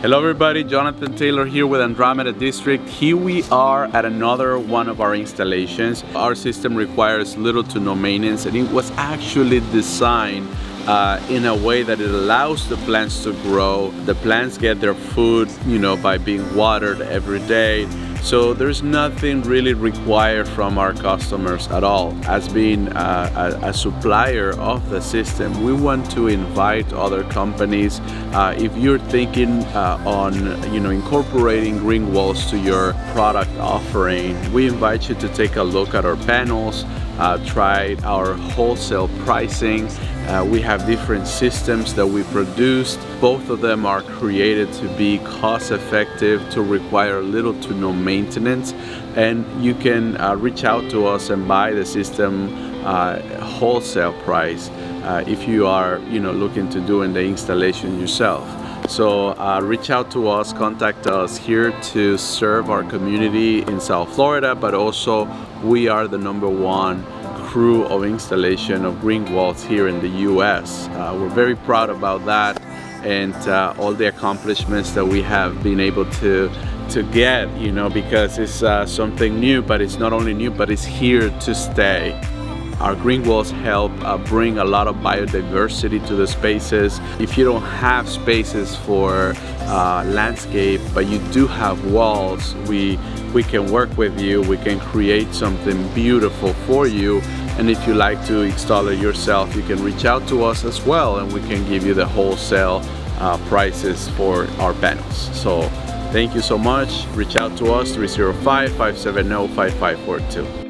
Hello everybody, Jonathan Taylor here with Andromeda District. Here we are at another one of our installations. Our system requires little to no maintenance, and it was actually designed in a way that it allows the plants to grow. The plants get their food, by being watered every day. So there's nothing really required from our customers at all. As being a supplier of the system, we want to invite other companies. If you're thinking on incorporating green walls to your product offering, we invite you to take a look at our panels, try our wholesale pricing. We have different systems that we produced. Both of them are created to be cost effective, to require little to no maintenance, and you can reach out to us and buy the system wholesale price if you are looking to doing the installation yourself. So reach out to us, contact us here to serve our community in South Florida, but also we are the #1 crew of installation of green walls here in the US. We're very proud about that, and all the accomplishments that we have been able to get, because it's something new, but it's not only new, but it's here to stay. Our green walls help bring a lot of biodiversity to the spaces. If you don't have spaces for landscape, but you do have walls, we can work with you. We can create something beautiful for you. And if you like to install it yourself, you can reach out to us as well, and we can give you the wholesale prices for our panels. So thank you so much. Reach out to us, 305-570-5542.